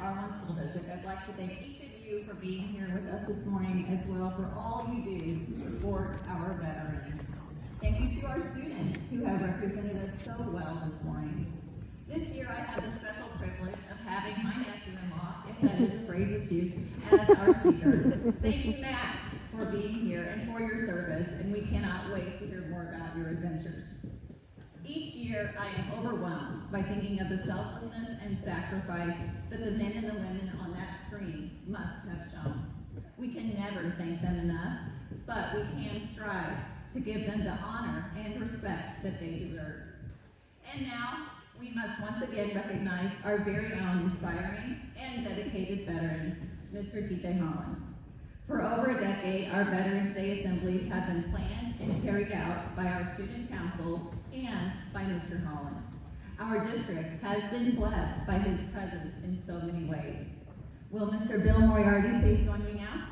R1 School District, I'd like to thank each of you for being here with us this morning, as well for all you do to support our veterans. Thank you to our students who have represented us so well this morning. This year I had the special privilege of having my nephew-in-law, if that is a phrase that's used, as our speaker. Thank you, Matt, for being here and for your service, and we cannot wait to hear more about your adventures. Each year, I am overwhelmed by thinking of the selflessness and sacrifice that the men and the women on that screen must have shown. We can never thank them enough, but we can strive to give them the honor and respect that they deserve. And now, we must once again recognize our very own inspiring and dedicated veteran, Mr. T.J. Holland. For over a decade, our Veterans Day assemblies have been planned and carried out by our student councils and by Mr. Holland. Our district has been blessed by his presence in so many ways. Will Mr. Bill Moriarty please join me now?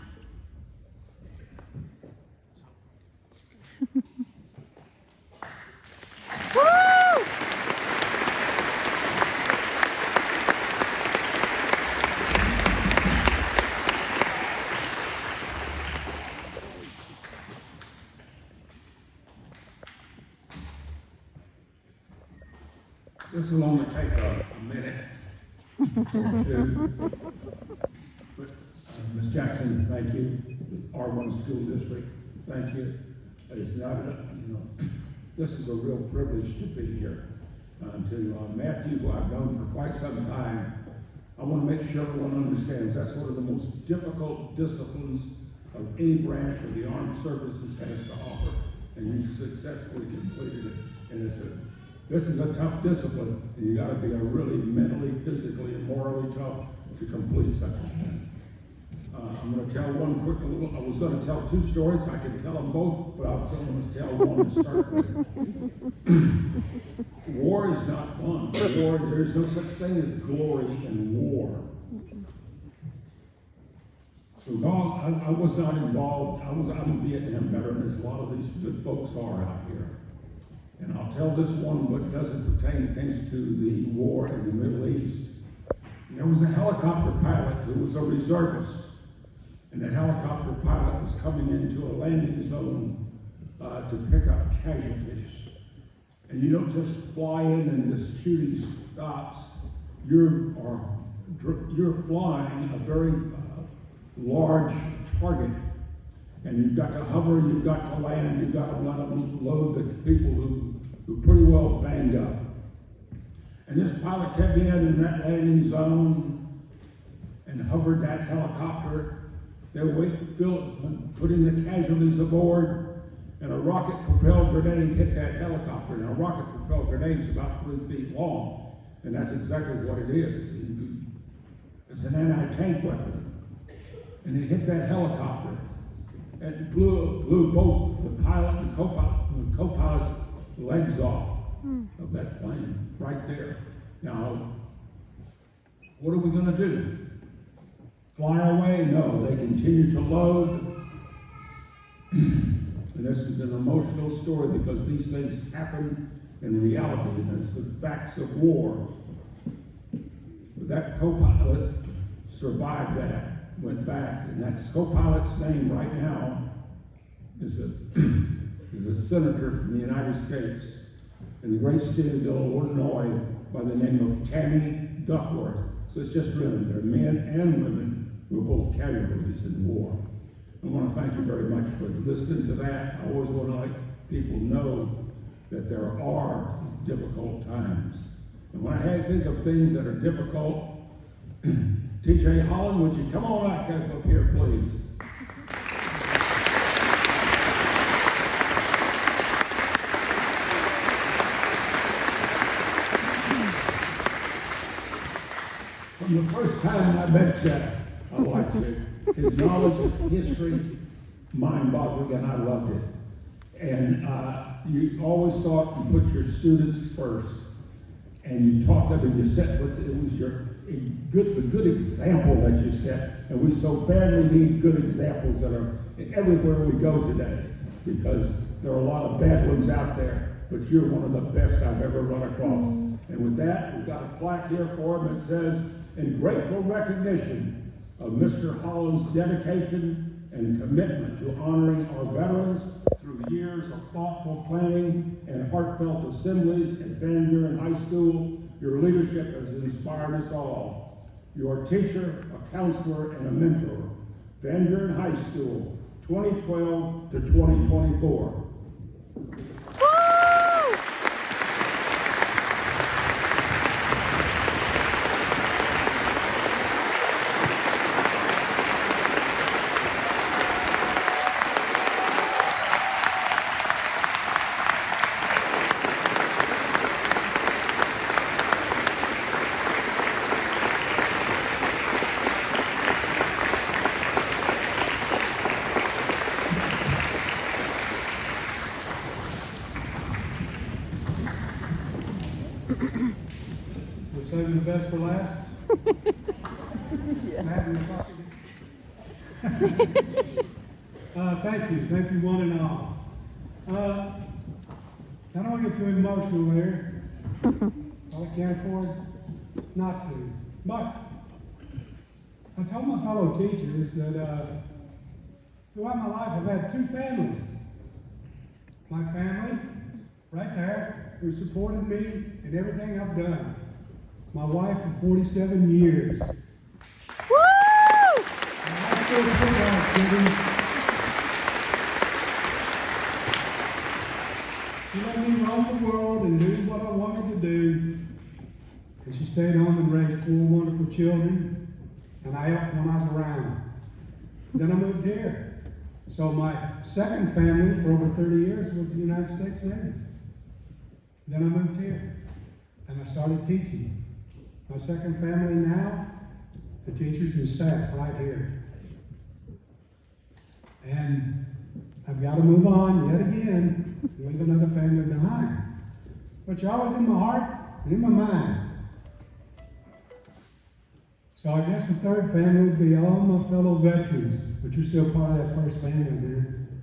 This will only take a minute or two. But, Ms. Jackson, thank you. R1 School District, thank you. It's not, this is a real privilege to be here. To Matthew, who I've known for quite some time, I want to make sure everyone understands that's one of the most difficult disciplines of any branch of the armed services has to offer. And you successfully completed it. And this is a tough discipline, and you got to be a really mentally, physically, and morally tough to complete such a thing. I'm going to tell one quick little. I was going to tell two stories. I can tell them both, but I'll tell them to tell one to start with. War is not fun. War, there's no such thing as glory in war. So I was not involved. I'm a Vietnam veteran, as a lot of these good folks are out here. And I'll tell this one, but it doesn't pertain things to the war in the Middle East. And there was a helicopter pilot who was a reservist. And the helicopter pilot was coming into a landing zone to pick up casualties. And you don't just fly in and the shooting stops. You're flying a very large target. And you've got to hover, you've got to land, you've got to let them load the people who pretty well banged up. And this pilot kept in that landing zone and hovered that helicopter. They were putting the casualties aboard, and a rocket-propelled grenade hit that helicopter. And a rocket-propelled grenade is about 3 feet long, and that's exactly what it is. It's an anti-tank weapon. And it hit that helicopter. It blew both the pilot and the co-pilot's legs off of that plane right there. Now, what are we going to do? Fly away? No, they continue to load. And this is an emotional story because these things happen in reality, and it's the facts of war. But that co-pilot survived that. Went back, and that co-pilot's name right now is a senator from the United States in the great state of Illinois by the name of Tammy Duckworth. So it's just women. They're men and women who are both casualties in war. I want to thank you very much for listening to that. I always want to let people know that there are difficult times. And when I think of things that are difficult, T.J. Holland, would you come on back up here, please? From the first time I met Shaq, I liked it. His knowledge of history, mind-boggling, and I loved it. And you always thought you put your students first, and you taught them, and you set what it was the good example that you set. And we so badly need good examples that are everywhere we go today, because there are a lot of bad ones out there, but you're one of the best I've ever run across. And with that, we've got a plaque here for him that says, in grateful recognition of Mr. Holland's dedication and commitment to honoring our veterans through years of thoughtful planning and heartfelt assemblies at Van Buren High School. Your leadership has inspired us all. You are a teacher, a counselor, and a mentor. Van Buren High School, 2012 to 2024. We're saving the best for last. Matt, you thank you one and all. I don't want to get too emotional here. I can't afford not to. But I told my fellow teachers that throughout my life I've had two families. My family, right there, who supported me in everything I've done. My wife for 47 years. Woo! She let me roam the world and do what I wanted to do. And she stayed home and raised 4 wonderful children. And I helped when I was around. Then I moved here. So my second family for over 30 years was the United States Navy. Then I moved here. And I started teaching. My second family now, the teachers and staff right here. And I've got to move on yet again and leave another family behind. But you're always in my heart and in my mind. So I guess the third family would be all my fellow veterans, but you're still part of that first family, man.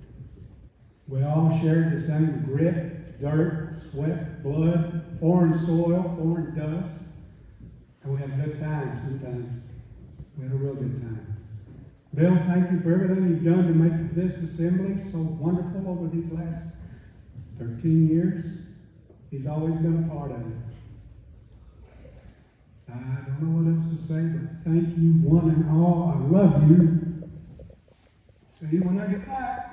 We all shared the same grit, dirt, sweat, blood, foreign soil, foreign dust. And we had a good time sometimes. We had a real good time. Bill, thank you for everything you've done to make this assembly so wonderful over these last 13 years. He's always been a part of it. I don't know what else to say, but thank you one and all. I love you. See you when I get back.